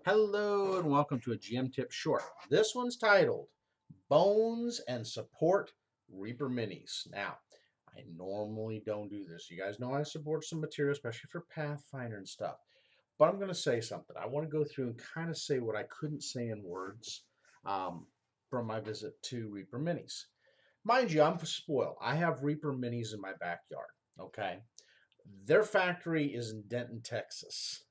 Hello and welcome to a GM Tip Short. This one's titled Bones and Support Reaper Minis. Now, I normally don't do this. You guys know I support some material, especially for Pathfinder and stuff. But I'm going to say something. I want to go through and kind of say what I couldn't say in words um, from my visit to Reaper Minis. Mind you, I'm spoiled. I have Reaper Minis in my backyard. Okay. Their factory is in Denton, Texas.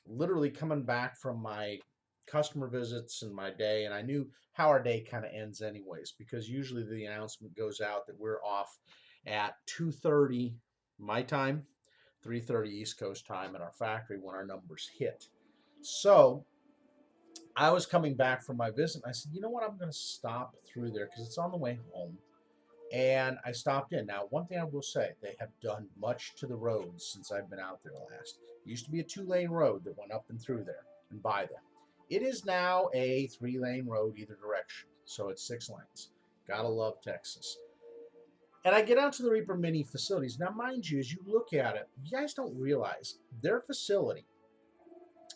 Literally coming back from my customer visits and my day, and I knew how our day kind of ends anyways, because usually the announcement goes out that we're off at 2:30 my time, 3:30 East Coast time at our factory when our numbers hit. So I was coming back from my visit, and I said, you know what, I'm going to stop through there because it's on the way home. And I stopped in. Now, one thing I will say, they have done much to the roads since I've been out there last. It used to be a 2-lane road that went up and through there and by them. It is now a 3-lane road either direction, so it's 6 lanes. Gotta love Texas. And I get out to the Reaper Mini facilities. Now, mind you, as you look at it, you guys don't realize their facility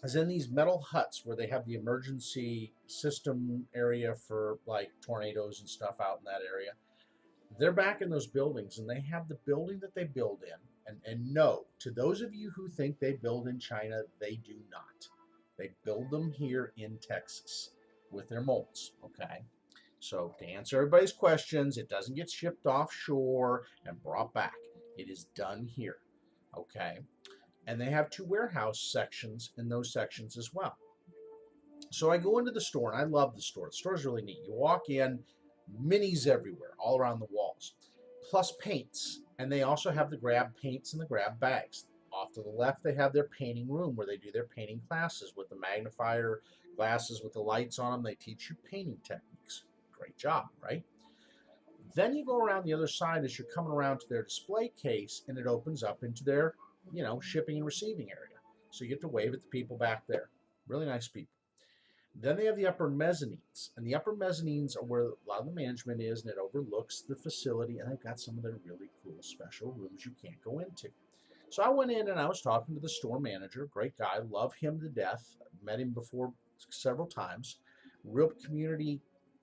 is in these metal huts where they have the emergency system area for like tornadoes and stuff out in that area. They're back in those buildings, and they have the building that they build in. And no, to those of you who think they build in China, they do not. They build them here in Texas with their molds. Okay. So to answer everybody's questions, it doesn't get shipped offshore and brought back. It is done here. Okay. And they have 2 warehouse sections in those sections as well. So I go into the store, and I love the store. The store is really neat. You walk in, minis everywhere, all around the walls, plus paints. And they also have the grab paints and the grab bags. Off to the left, they have their painting room where they do their painting classes with the magnifier glasses with the lights on them. They teach you painting techniques. Great job, right? Then you go around the other side as you're coming around to their display case, and it opens up into their, shipping and receiving area. So you get to wave at the people back there. Really nice people. Then they have the upper mezzanines, and the upper mezzanines are where a lot of the management is, and it overlooks the facility, and they've got some of their really cool special rooms you can't go into. So I went in and I was talking to the store manager, great guy, love him to death, met him before several times, real community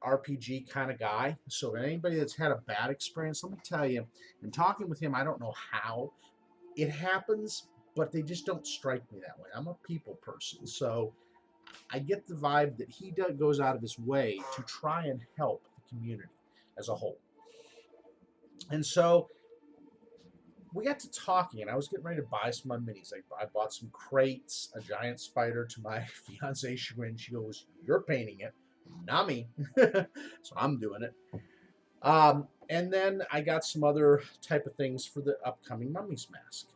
RPG kind of guy. So anybody that's had a bad experience, let me tell you, in talking with him, I don't know how it happens, but they just don't strike me that way. I'm a people person, so I get the vibe that he goes out of his way to try and help the community as a whole. And so we got to talking, and I was getting ready to buy some of my minis. I bought some crates, a giant spider to my fiancee's chagrin. She goes, "You're painting it, not me." So I'm doing it. And then I got some other type of things for the upcoming Mummy's Mask.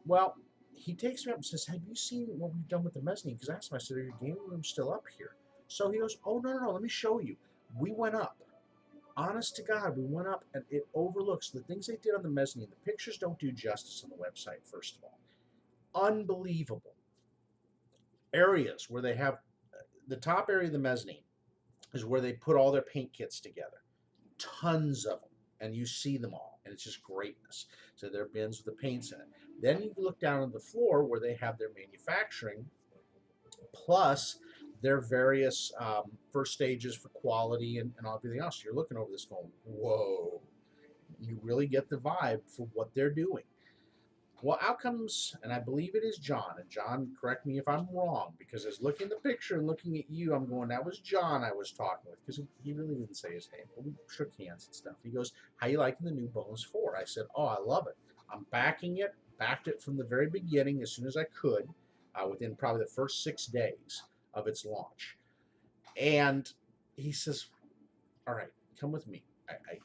Well, he takes me up and says, "Have you seen what we've done with the mezzanine?" Because I asked him, I said, "Are your game rooms still up here?" So he goes, "Oh, no, let me show you." We went up. Honest to God, we went up, and it overlooks the things they did on the mezzanine. The pictures don't do justice on the website, first of all. Unbelievable. Areas where they have the top area of the mezzanine is where they put all their paint kits together. Tons of them, and you see them all, and it's just greatness. So there are bins with the paints in it. Then you look down on the floor where they have their manufacturing, plus their various first stages for quality and everything else. You're looking over this going, whoa. You really get the vibe for what they're doing. Well, out comes, and I believe it is John. And John, correct me if I'm wrong, because as looking at the picture and looking at you, I'm going, that was John I was talking with, because he really didn't say his name, but we shook hands and stuff. He goes, "How you liking the new Bones 4?" I said, "Oh, I love it. I'm backing it, backed it from the very beginning as soon as I could, within probably the first 6 days of its launch." And he says, "All right, come with me. I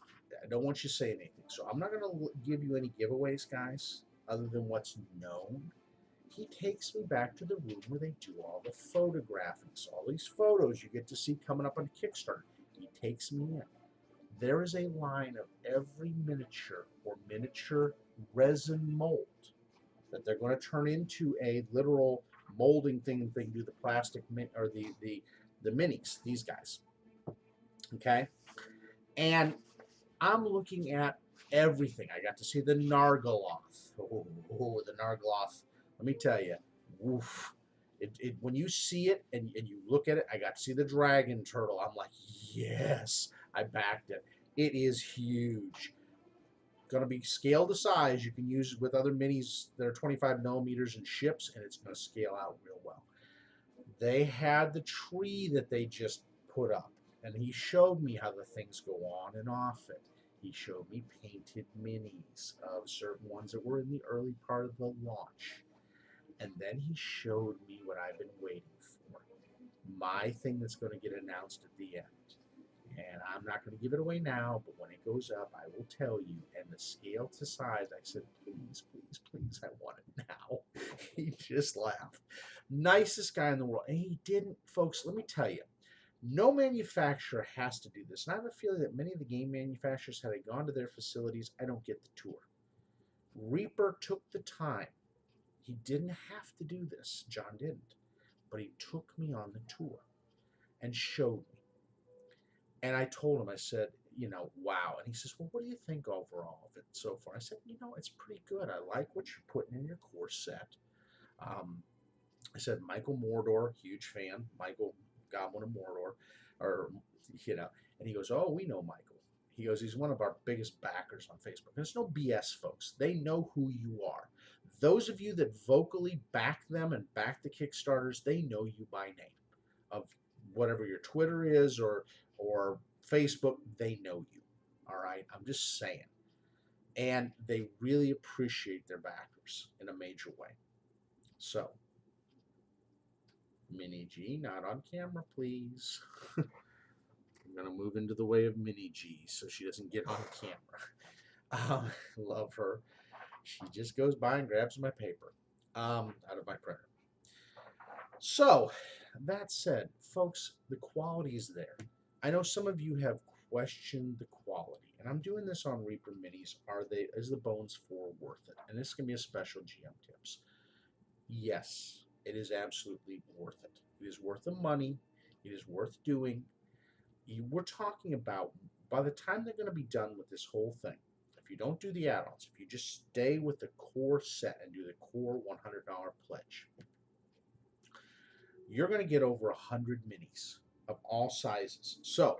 don't want you to say anything. So I'm not going to give you any giveaways, guys, other than what's known." He takes me back to the room where they do all the photographing. So all these photos you get to see coming up on Kickstarter. He takes me in. There is a line of every miniature or miniature resin mold that they're going to turn into a literal molding thing. They can do the plastic or the minis, these guys. Okay? And I'm looking at everything. I got to see the Nargaloth. Oh, the Nargaloth. Let me tell you, woof. When you see it and you look at it, I got to see the dragon turtle. I'm like, yes, I backed it. It is huge. Going to be scaled to size. You can use it with other minis that are 25 millimeters and ships, and it's going to scale out real well. They had the tree that they just put up, and he showed me how the things go on and off it. He showed me painted minis of certain ones that were in the early part of the launch. And then he showed me what I've been waiting for. My thing that's going to get announced at the end. And I'm not going to give it away now, but when it goes up, I will tell you. And the scale to size, I said, please, please, please, I want it now. He just laughed. Nicest guy in the world. And he didn't, folks, let me tell you, no manufacturer has to do this. And I have a feeling that many of the game manufacturers, had I gone to their facilities, I don't get the tour. Reaper took the time. He didn't have to do this. John didn't. But he took me on the tour and showed me. And I told him, I said, wow. And he says, well, what do you think overall of it so far? I said, it's pretty good. I like what you're putting in your core set. I said, Michael Mordor, huge fan. Michael, Goblin of Mordor. And he goes, oh, we know Michael. He goes, he's one of our biggest backers on Facebook. There's no BS, folks. They know who you are. Those of you that vocally back them and back the Kickstarters, they know you by name. Of whatever your Twitter is or Facebook, they know you. All right? I'm just saying. And they really appreciate their backers in a major way. So, Mini G, not on camera, please. I'm going to move into the way of Mini G so she doesn't get on camera. Love her. She just goes by and grabs my paper out of my printer. So, that said, folks, the quality is there. I know some of you have questioned the quality, and I'm doing this on Reaper Minis. Is the Bones 4 worth it? And this is going to be a special GM Tips. Yes, it is absolutely worth it. It is worth the money. It is worth doing. We're talking about, by the time they're going to be done with this whole thing, if you don't do the add-ons, if you just stay with the core set and do the core $100 pledge, you're going to get over 100 minis of all sizes. So,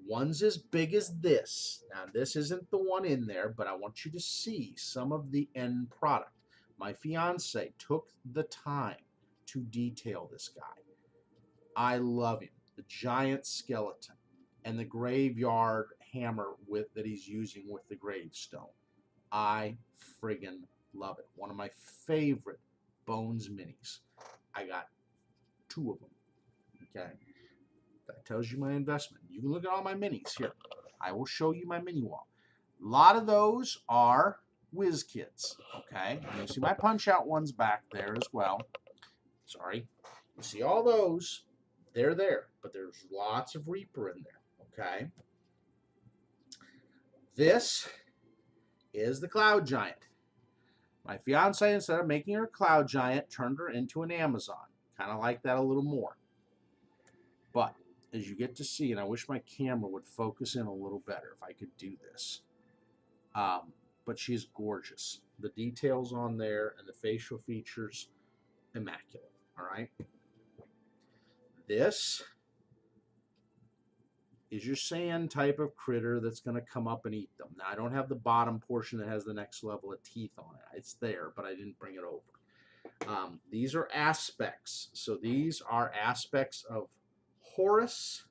one's as big as this. Now, this isn't the one in there, but I want you to see some of the end product. My fiance took the time to detail this guy. I love him. The giant skeleton and the graveyard hammer that he's using with the gravestone. I friggin' love it. One of my favorite Bones minis. I got 2 of them. Okay. That tells you my investment. You can look at all my minis here. I will show you my mini wall. A lot of those are Whiz Kids. Okay. And you see my punch out ones back there as well. Sorry. You see all those. They're there. But there's lots of Reaper in there. Okay. This is the Cloud Giant. My fiance, instead of making her Cloud Giant, turned her into an Amazon. Kind of like that a little more. But as you get to see, and I wish my camera would focus in a little better if I could do this. But she's gorgeous. The details on there and the facial features, immaculate. All right. This is your sand type of critter that's going to come up and eat them. Now, I don't have the bottom portion that has the next level of teeth on it. It's there, but I didn't bring it over. These are aspects. So these are aspects of Horus,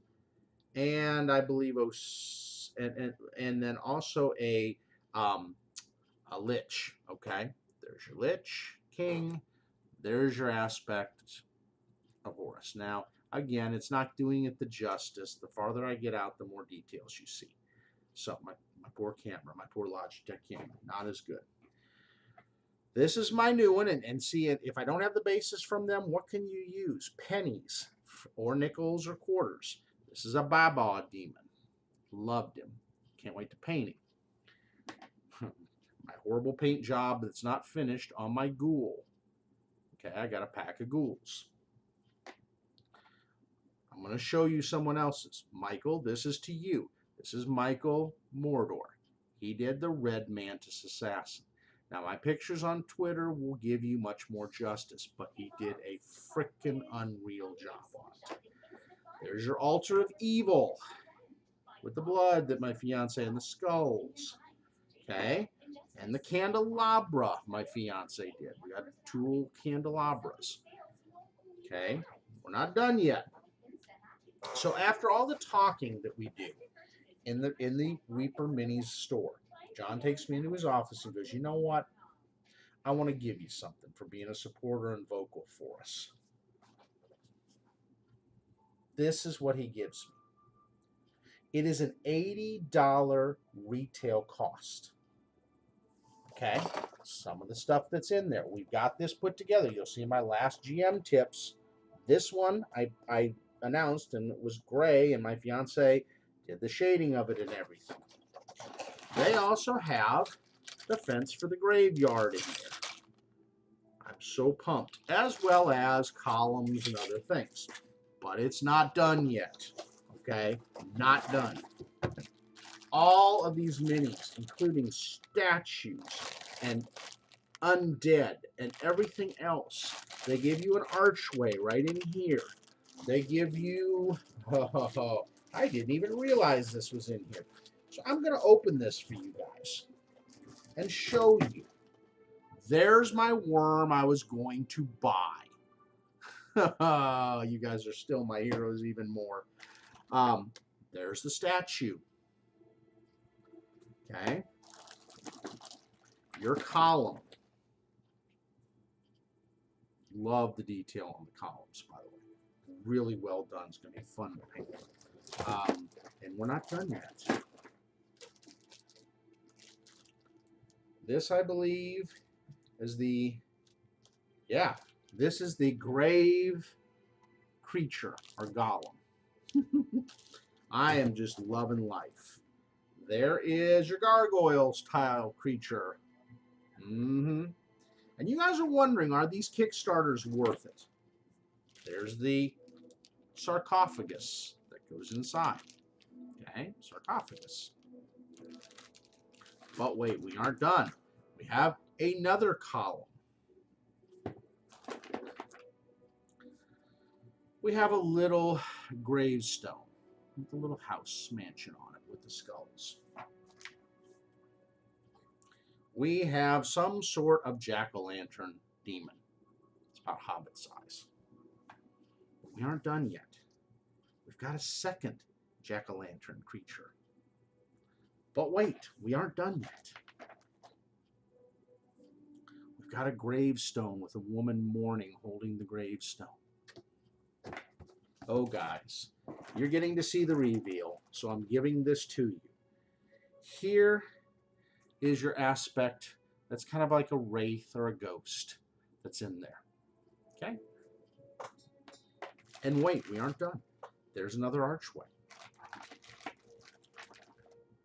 and I believe and then also a Lich. Okay, there's your Lich King. There's your aspect of Horus. Now, again, it's not doing it the justice. The farther I get out, the more details you see. So my poor camera, my poor Logitech camera, not as good. This is my new one, and see it. If I don't have the basis from them, what can you use? Pennies or nickels or quarters. This is a Baba demon. Loved him. Can't wait to paint him. My horrible paint job that's not finished on my ghoul. Okay, I got a pack of ghouls. I'm going to show you someone else's. Michael, this is to you. This is Michael Mordor. He did the Red Mantis Assassin. Now, my pictures on Twitter will give you much more justice, but he did a frickin' unreal job on it. There's your altar of evil with the blood that my fiance and the skulls. Okay? And the candelabra my fiance did. We got 2 candelabras. Okay? We're not done yet. So after all the talking that we do in the Reaper Minis store, John takes me into his office and goes, "You know what? I want to give you something for being a supporter and vocal for us." This is what he gives me. It is an $80 retail cost. Okay? Some of the stuff that's in there. We've got this put together. You'll see my last GM tips. This one I announced, and it was gray, and my fiance did the shading of it and everything. They also have the fence for the graveyard in there. I'm so pumped, as well as columns and other things. But it's not done yet. Okay? Not done. All of these minis, including statues and undead and everything else, they give you an archway right in here. They give you, I didn't even realize this was in here. So I'm going to open this for you guys and show you. There's my worm I was going to buy. You guys are still my heroes even more. There's the statue. Okay. Your column. Love the detail on the columns, by the way. Really well done. It's going to be fun to paint. And we're not done yet. This, I believe, is the, this is the grave creature, or golem. I am just loving life. There is your gargoyles tile creature. And you guys are wondering, are these Kickstarters worth it? There's the sarcophagus that goes inside. Okay, sarcophagus. But wait, we aren't done. We have another column. We have a little gravestone with a little house mansion on it with the skulls. We have some sort of jack-o'-lantern demon. It's about hobbit size. But we aren't done yet. We've got a second jack-o'-lantern creature. But wait, we aren't done yet. We've got a gravestone with a woman mourning holding the gravestone. Oh, guys, you're getting to see the reveal, so I'm giving this to you. Here is your aspect that's kind of like a wraith or a ghost that's in there. Okay? And wait, we aren't done. There's another archway.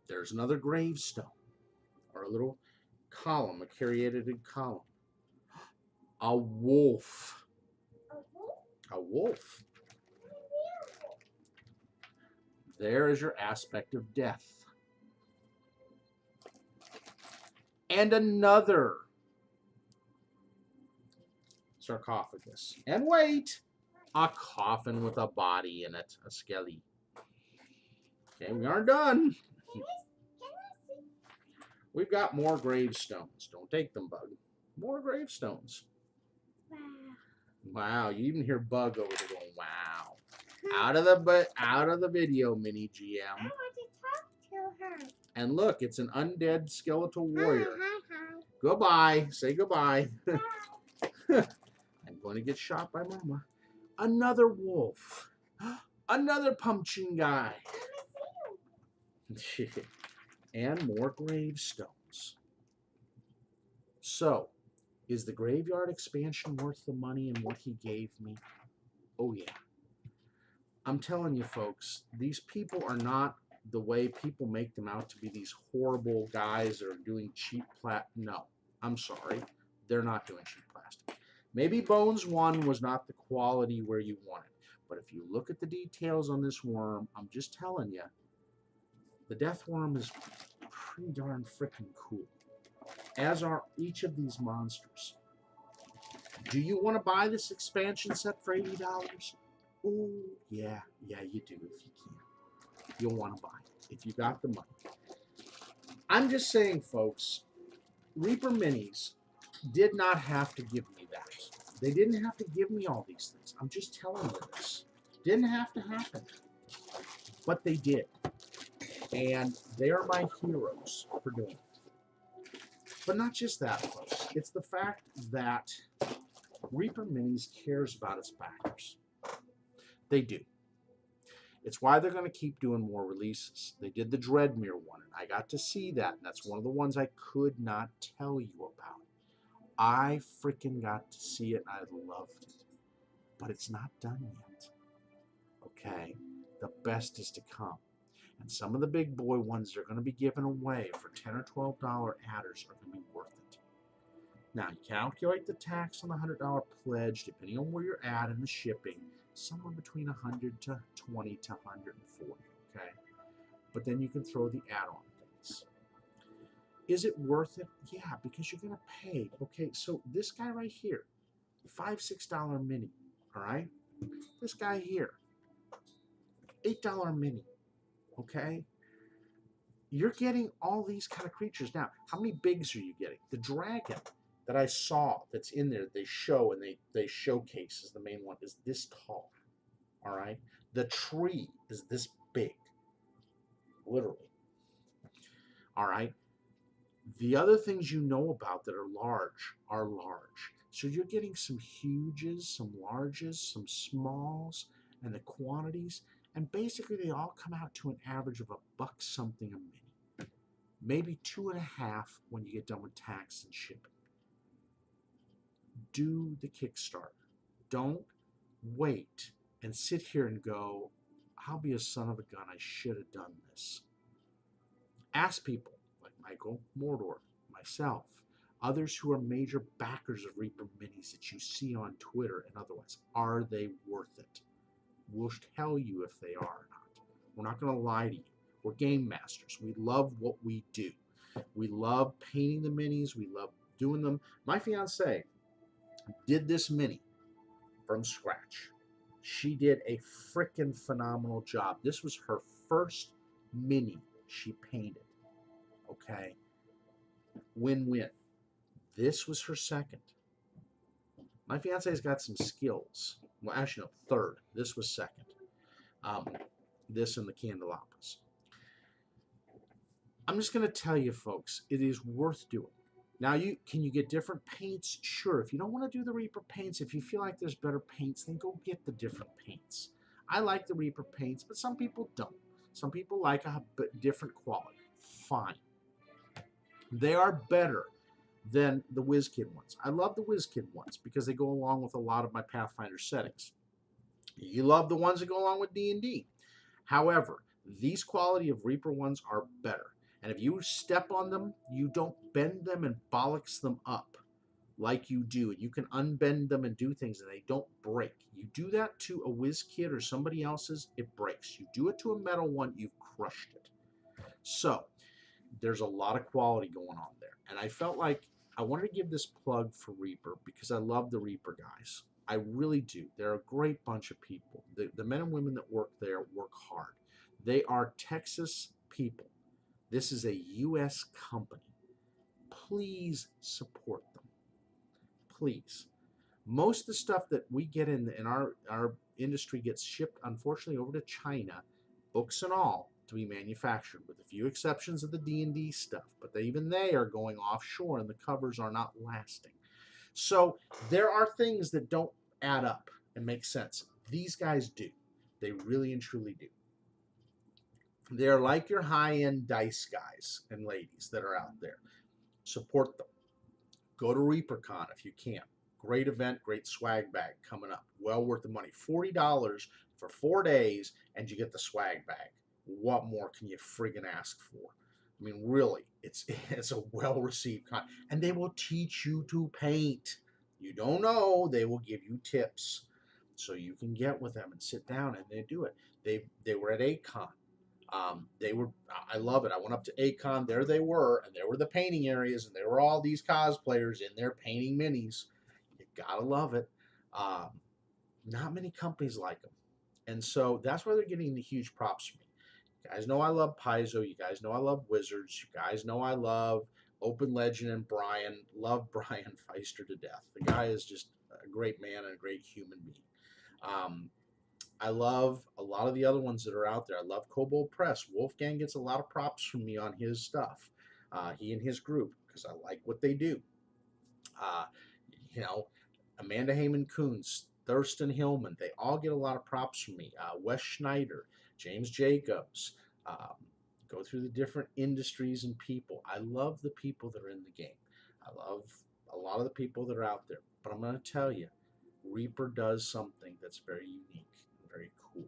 There's another gravestone, or a little column, a caryatid column. A wolf. A wolf. There is your aspect of death. And another sarcophagus. And wait, a coffin with a body in it, a skelly. Okay, we aren't done. We've got more gravestones. Don't take them, Bug. More gravestones. Wow, you even hear Bug over there going, wow. Out of the video, Mini GM. I want to talk to her. And look, it's an undead skeletal warrior. Hi. Goodbye. Say goodbye. Bye. I'm going to get shot by Mama. Another wolf. Another pumpkin guy. And more gravestones. So, is the graveyard expansion worth the money and what he gave me? Oh, yeah. I'm telling you, folks, these people are not the way people make them out to be, these horrible guys that are doing cheap plastic. No, I'm sorry. They're not doing cheap plastic. Maybe Bones 1 was not the quality where you want it. But if you look at the details on this worm, I'm just telling you, the death worm is pretty darn freaking cool. as are each of these monsters. Do you want to buy this expansion set for $80? Oh, yeah, you do if you can. You'll want to buy it if you got the money. I'm just saying, folks, Reaper Minis did not have to give me that. They didn't have to give me all these things. I'm just telling you this. Didn't have to happen. But they did. And they are my heroes for doing it. But not just that, folks. It's the fact that Reaper Minis cares about its backers. They do. It's why they're going to keep doing more releases. They did the Dreadmere one, and I got to see that, and that's one of the ones I could not tell you about. I freaking got to see it, and I loved it. But it's not done yet. Okay? The best is to come. And some of the big boy ones they're going to be given away for $10 or $12 adders are going to be worth it. Now, you calculate the tax on the $100 pledge, depending on where you're at in the shipping, somewhere between $100 to $20 to $140, okay? But then you can throw the add-on things. Is it worth it? Yeah, because you're going to pay. Okay, so this guy right here, $5, $6 mini, all right? This guy here, $8 mini, okay? You're getting all these kind of creatures. Now, how many bigs are you getting? The dragon that I saw that's in there, they show and they showcase as the main one, is this tall, all right? The tree is this big, literally, all right? The other things you know about that are large are large. So you're getting some huges, some larges, some smalls, and the quantities, and basically they all come out to an average of $1 something a mini. Maybe 2.5 when you get done with tax and shipping. Do the Kickstarter. Don't wait and sit here and go, I'll be a son of a gun, I should have done this. Ask people like Michael Mordor, myself, others who are major backers of Reaper Minis that you see on Twitter and otherwise. Are they worth it? We'll tell you if they are or not. We're not going to lie to you. We're game masters. We love what we do. We love painting the minis. We love doing them. My fiance did this mini from scratch. She did a freaking phenomenal job. This was her first mini she painted. Okay? Win-win. This was her second. My fiance's got some skills. Well, actually, no, third. This was second. This and the candelabras. I'm just going to tell you, folks, it is worth doing. Now, can you get different paints? Sure. If you don't want to do the Reaper paints, if you feel like there's better paints, then go get the different paints. I like the Reaper paints, but some people don't. Some people like a different quality. Fine. They are better than the WizKid ones. I love the WizKid ones because they go along with a lot of my Pathfinder settings. You love the ones that go along with D&D. However, these quality of Reaper ones are better. And if you step on them, you don't bend them and bollocks them up like you do. And you can unbend them and do things and they don't break. You do that to a WizKid or somebody else's, it breaks. You do it to a metal one, you've crushed it. So, there's a lot of quality going on there. And I felt like I wanted to give this plug for Reaper because I love the Reaper guys. I really do. They're a great bunch of people. The men and women that work there work hard. They are Texas people. This is a U.S. company. Please support them. Please. Most of the stuff that we get in our industry gets shipped, unfortunately, over to China, books and all, to be manufactured, with a few exceptions of the D&D stuff. But even they are going offshore, and the covers are not lasting. So there are things that don't add up and make sense. These guys do. They really and truly do. They're like your high-end dice guys and ladies that are out there. Support them. Go to ReaperCon if you can. Great event, great swag bag coming up. Well worth the money. $40 for 4 days, and you get the swag bag. What more can you friggin' ask for? I mean, really, it's a well-received con. And they will teach you to paint. You don't know, they will give you tips. So you can get with them and sit down, and they do it. They were at ACON. I love it. I went up to Acon, there they were, and there were the painting areas, and there were all these cosplayers in there painting minis. You gotta love it. Um, not many companies like them. And so that's why they're getting the huge props from me. You guys know I love Paizo. You guys know I love Wizards. You guys know I love Open Legend and Brian. Love Brian Feister to death. The guy is just a great man and a great human being. Um, I love a lot of the other ones that are out there. I love Kobold Press. Wolfgang gets a lot of props from me on his stuff. He and his group, because I like what they do. Uh, you know, Amanda Heyman Coons, Thurston Hillman, they all get a lot of props from me. Wes Schneider, James Jacobs, um, go through the different industries and people. I love the people that are in the game. I love a lot of the people that are out there. But I'm going to tell you, Reaper does something that's very unique and very cool.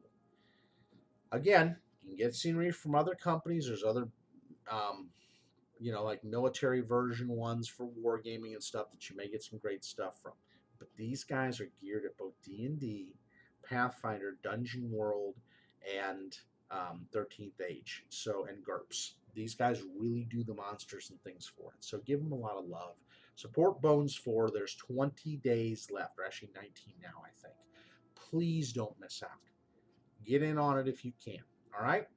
Again, you can get scenery from other companies. There's other um, like military version ones for wargaming and stuff that you may get some great stuff from. But these guys are geared at both D&D, Pathfinder, Dungeon World, and 13th Age. So and GURPS. These guys really do the monsters and things for it. So give them a lot of love. Support Bones 4. There's 20 days left, or actually 19 now, I think. Please don't miss out. Get in on it if you can. All right.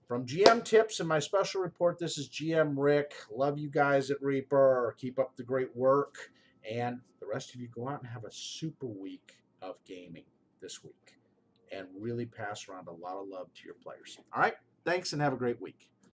From GM Tips and my special report, this is GM Rick. Love you guys at Reaper. Keep up the great work. And the rest of you go out and have a super week of gaming this week and really pass around a lot of love to your players. All right. Thanks and have a great week.